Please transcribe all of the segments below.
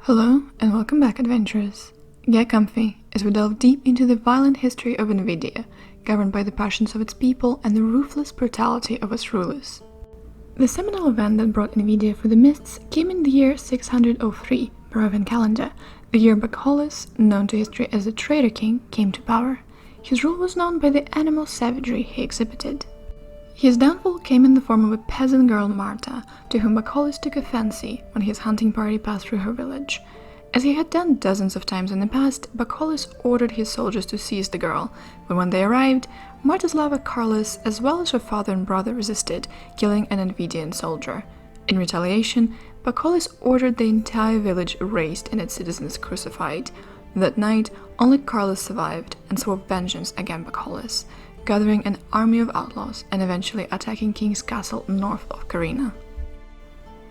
Hello and welcome back, adventurers. Get comfy as we delve deep into the violent history of Invidia, governed by the passions of its people and the ruthless brutality of its rulers. The seminal event that brought Invidia through the mists came in the year 603 Barovian calendar, the year Bacolus, known to history as the Traitor King, came to power. His rule was known by the animal savagery he exhibited. His downfall came in the form of a peasant girl, Marta, to whom Bacolus took a fancy when his hunting party passed through her village. As he had done dozens of times in the past, Bacolus ordered his soldiers to seize the girl, but when they arrived, Marta's lover Carlos, as well as her father and brother, resisted, killing an Invidian soldier. In retaliation, Bacolus ordered the entire village erased and its citizens crucified. That night, only Carlos survived and swore vengeance against Bacolus, gathering an army of outlaws and eventually attacking King's Castle north of Carina.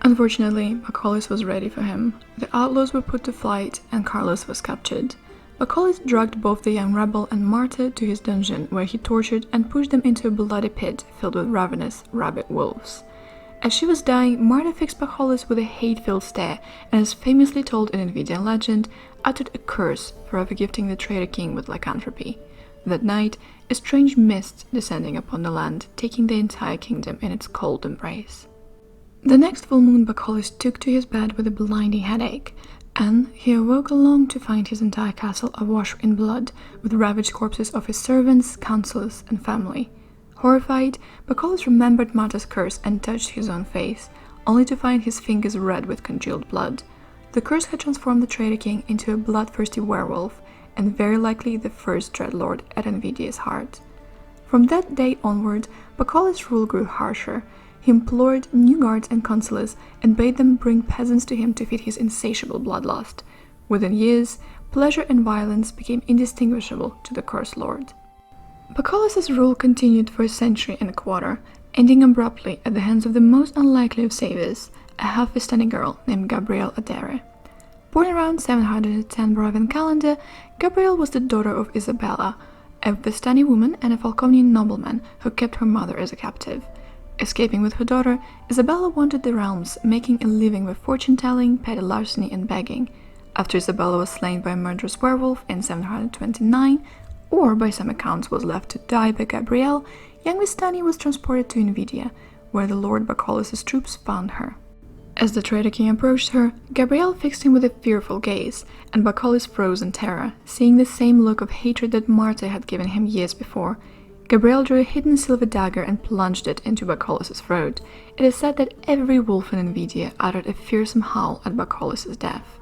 Unfortunately, Bacolus was ready for him. The outlaws were put to flight and Carlos was captured. Bacolus dragged both the young rebel and Marta to his dungeon, where he tortured and pushed them into a bloody pit filled with ravenous rabid wolves. As she was dying, Marta fixed Bacolus with a hate-filled stare and, as famously told in Invidian legend, uttered a curse forever gifting the traitor king with lycanthropy. That night, a strange mist descending upon the land, taking the entire kingdom in its cold embrace. The next full moon, Bacolus took to his bed with a blinding headache, and he awoke alone to find his entire castle awash in blood, with ravaged corpses of his servants, counselors, and family. Horrified, Bacolus remembered Marta's curse and touched his own face, only to find his fingers red with congealed blood. The curse had transformed the traitor king into a bloodthirsty werewolf, and very likely the first dreadlord at Invidia's heart. From that day onward, Bacolus' rule grew harsher. He implored new guards and counselors and bade them bring peasants to him to feed his insatiable bloodlust. Within years, pleasure and violence became indistinguishable to the cursed lord. Bacolus' rule continued for a century and a quarter, ending abruptly at the hands of the most unlikely of saviors, a half-Vistani girl named Gabrielle Adere. Born around 710 Barovian calendar, Gabrielle was the daughter of Isabella, a Vistani woman and a Falconian nobleman who kept her mother as a captive. Escaping with her daughter, Isabella wandered the realms, making a living with fortune-telling, petty larceny, and begging. After Isabella was slain by a murderous werewolf in 729, or by some accounts was left to die by Gabrielle, young Vistani was transported to Invidia, where the Lord Bacolus' troops found her. As the traitor king approached her, Gabrielle fixed him with a fearful gaze, and Bacolus froze in terror, seeing the same look of hatred that Marta had given him years before. Gabrielle drew a hidden silver dagger and plunged it into Bacolus' throat. It is said that every wolf in Invidia uttered a fearsome howl at Bacolus' death.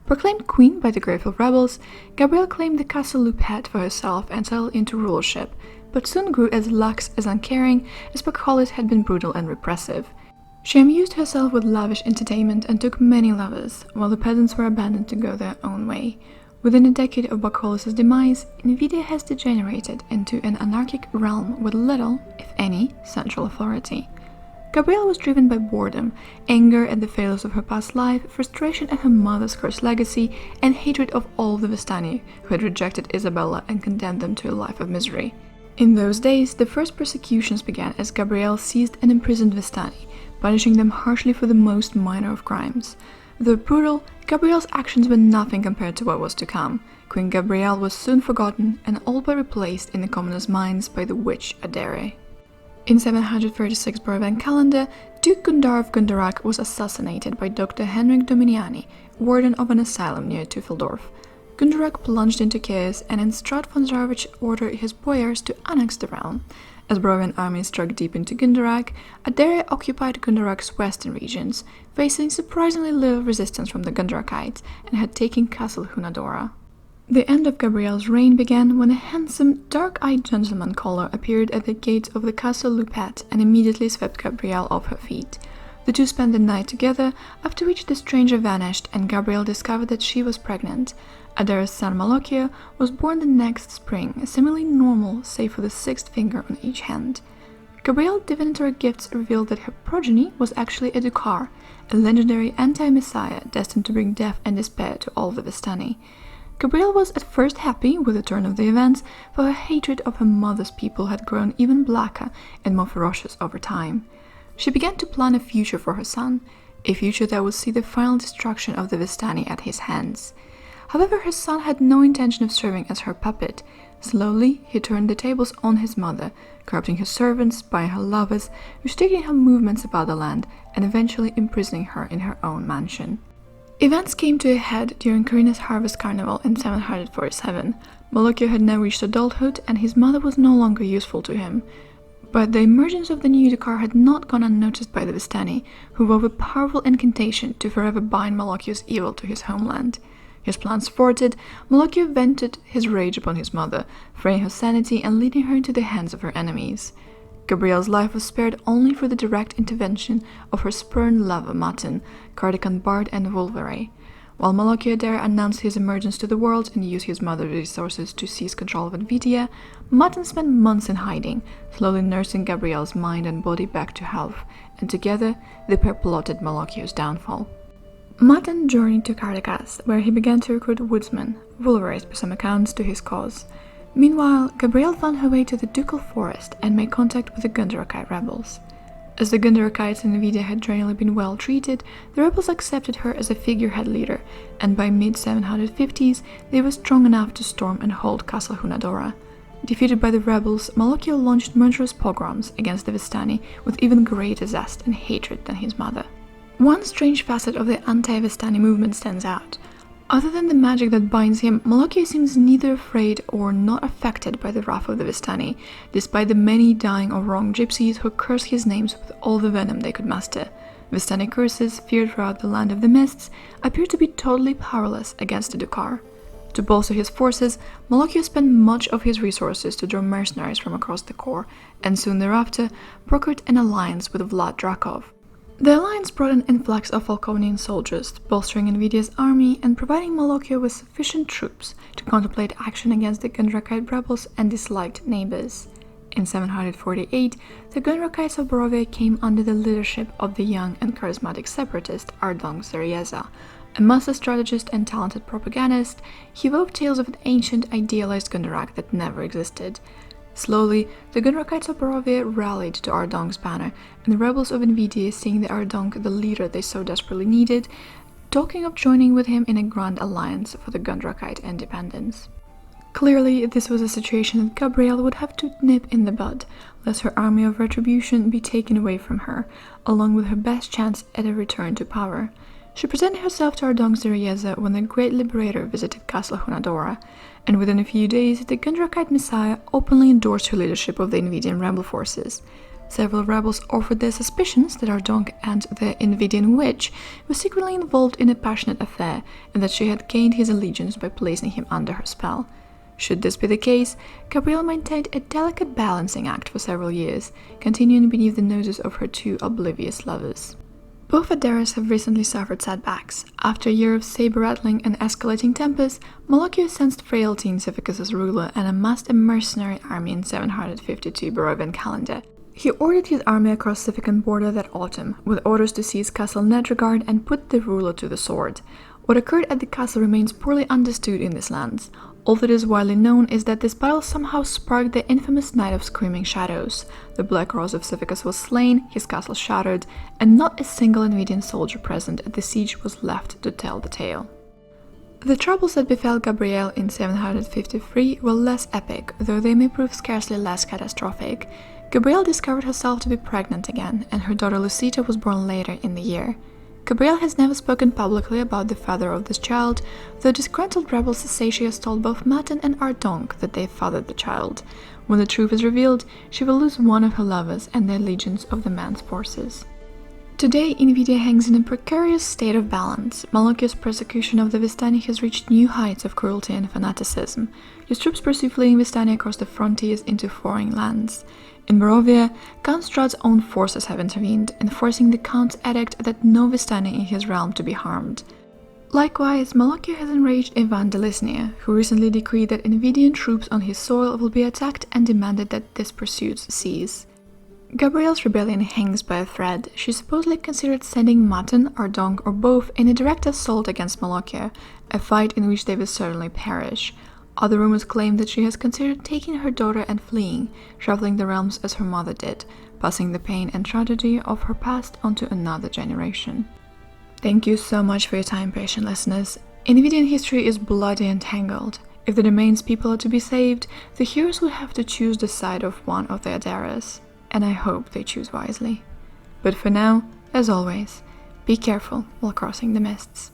Proclaimed queen by the grateful rebels, Gabrielle claimed the Castle Lupet for herself and settled into rulership, but soon grew as lax as uncaring as Bacolus had been brutal and repressive. She amused herself with lavish entertainment and took many lovers, while the peasants were abandoned to go their own way. Within a decade of Bacolus' demise, Invidia has degenerated into an anarchic realm with little, if any, central authority. Gabrielle was driven by boredom, anger at the failures of her past life, frustration at her mother's cursed legacy, and hatred of all the Vistani who had rejected Isabella and condemned them to a life of misery. In those days, the first persecutions began as Gabrielle seized and imprisoned Vistani, punishing them harshly for the most minor of crimes. Though brutal, Gabrielle's actions were nothing compared to what was to come. Queen Gabrielle was soon forgotten and all but replaced in the commoners' minds by the witch Adere. In 736 Barovian calendar, Duke Gundar of Gunderac was assassinated by Dr. Henrik Dominiani, warden of an asylum near Tüffeldorf. Gunderac plunged into chaos and in Strat von Zarvich ordered his boyars to annex the realm. As Barovian armies struck deep into Gunderac, Adere occupied Gunderac's western regions, facing surprisingly little resistance from the Gunderacites, and had taken Castle Hunadora. The end of Gabrielle's reign began when a handsome, dark-eyed gentleman caller appeared at the gates of the Castle Lupet and immediately swept Gabrielle off her feet. The two spent the night together, after which the stranger vanished and Gabrielle discovered that she was pregnant. Adere's son Malocchio was born the next spring, seemingly normal save for the sixth finger on each hand. Gabrielle's divinatory gifts revealed that her progeny was actually a Dukar, a legendary anti-messiah destined to bring death and despair to all the Vistani. Gabrielle was at first happy with the turn of the events, for her hatred of her mother's people had grown even blacker and more ferocious over time. She began to plan a future for her son. a future that would see the final destruction of the Vistani at his hands. However, her son had no intention of serving as her puppet. Slowly, he turned the tables on his mother, corrupting her servants, buying her lovers, restricting her movements about the land, and eventually imprisoning her in her own mansion. Events came to a head during Karina's Harvest Carnival in 747. Malakio had now reached adulthood, and his mother was no longer useful to him. But the emergence of the new Dakar had not gone unnoticed by the Vistani, who wove a powerful incantation to forever bind Malakio's evil to his homeland. His plans thwarted, Malakio vented his rage upon his mother, fraying her sanity and leading her into the hands of her enemies. Gabrielle's life was spared only for the direct intervention of her spurned lover Maten, Cardican Bard and Wolverine. While Malakio dare announced his emergence to the world and used his mother's resources to seize control of Invidia, Maten spent months in hiding, slowly nursing Gabrielle's mind and body back to health, and together the pair plotted Malakio's downfall. Maten journeyed to Cardigas, where he began to recruit woodsmen, Wolverites by some accounts, to his cause. Meanwhile, Gabrielle found her way to the Ducal Forest and made contact with the Gundarakite rebels. As the Gundarakites in Invidia had generally been well treated, the rebels accepted her as a figurehead leader, and by mid-750s they were strong enough to storm and hold Castle Hunadora. Defeated by the rebels, Malakio launched murderous pogroms against the Vistani with even greater zest and hatred than his mother. One strange facet of the anti-Vistani movement stands out. Other than the magic that binds him, Malakio seems neither afraid or not affected by the wrath of the Vistani, despite the many dying or wronged gypsies who curse his names with all the venom they could muster. Vistani curses, feared throughout the land of the mists, appear to be totally powerless against the Dakar. To bolster his forces, Malakio spent much of his resources to draw mercenaries from across the core, and soon thereafter brokered an alliance with Vlad Drakov. The alliance brought an influx of Falconian soldiers, bolstering Invidia's army and providing Malakio with sufficient troops to contemplate action against the Gundarakite rebels and disliked neighbors. In 748, the Gundrakites of Borovia came under the leadership of the young and charismatic separatist Ardong Zarieza. A master strategist and talented propagandist, he wove tales of an ancient, idealized Gundarak that never existed. Slowly, the Gundrakites of Borovia rallied to Ardong's banner, and the rebels of Invidia, seeing the Ardong the leader they so desperately needed, talking of joining with him in a grand alliance for the Gundrakite independence. Clearly, this was a situation that Gabrielle would have to nip in the bud, lest her army of retribution be taken away from her, along with her best chance at a return to power. She presented herself to Ardong Zarieza when the Great Liberator visited Castle Hunadora, and within a few days, the Gundrakite Messiah openly endorsed her leadership of the Invidian rebel forces. Several rebels offered their suspicions that Ardong and the Invidian witch were secretly involved in a passionate affair, and that she had gained his allegiance by placing him under her spell. Should this be the case, Gabrielle maintained a delicate balancing act for several years, continuing beneath the noses of her two oblivious lovers. Both Adaras have recently suffered setbacks. After a year of saber-rattling and escalating tempers, Malakio sensed frailty in Cificus's ruler and amassed a mercenary army in 752 Barovian calendar. He ordered his army across the Civican border that autumn, with orders to seize Castle Nedregard and put the ruler to the sword. What occurred at the castle remains poorly understood in these lands. All that is widely known is that this battle somehow sparked the infamous Night of Screaming Shadows. The Black Rose of Cificus was slain, his castle shattered, and not a single Invidian soldier present at the siege was left to tell the tale. The troubles that befell Gabrielle in 753 were less epic, though they may prove scarcely less catastrophic. Gabrielle discovered herself to be pregnant again, and her daughter Lucita was born later in the year. Gabrielle has never spoken publicly about the father of this child, though disgruntled rebel Sassatius told both Maten and Ardong that they fathered the child. When the truth is revealed, she will lose one of her lovers and the allegiance of the man's forces. Today, Invidia hangs in a precarious state of balance. Malakio's persecution of the Vistani has reached new heights of cruelty and fanaticism. His troops pursue fleeing Vistani across the frontiers into foreign lands. In Barovia, Count Strahd's own forces have intervened, enforcing the Count's edict that no Vistani in his realm to be harmed. Likewise, Malakio has enraged Ivan de Lisnia, who recently decreed that Invidian troops on his soil will be attacked and demanded that this pursuit cease. Gabrielle's rebellion hangs by a thread. She supposedly considered sending Maten, Ardong, or both in a direct assault against Malakio, a fight in which they will certainly perish. Other rumors claim that she has considered taking her daughter and fleeing, traveling the realms as her mother did, passing the pain and tragedy of her past onto another generation. Thank you so much for your time, patient listeners. Invidian history is bloody and tangled. If the domain's people are to be saved, the heroes will have to choose the side of one of their darers, and I hope they choose wisely. But for now, as always, be careful while crossing the mists.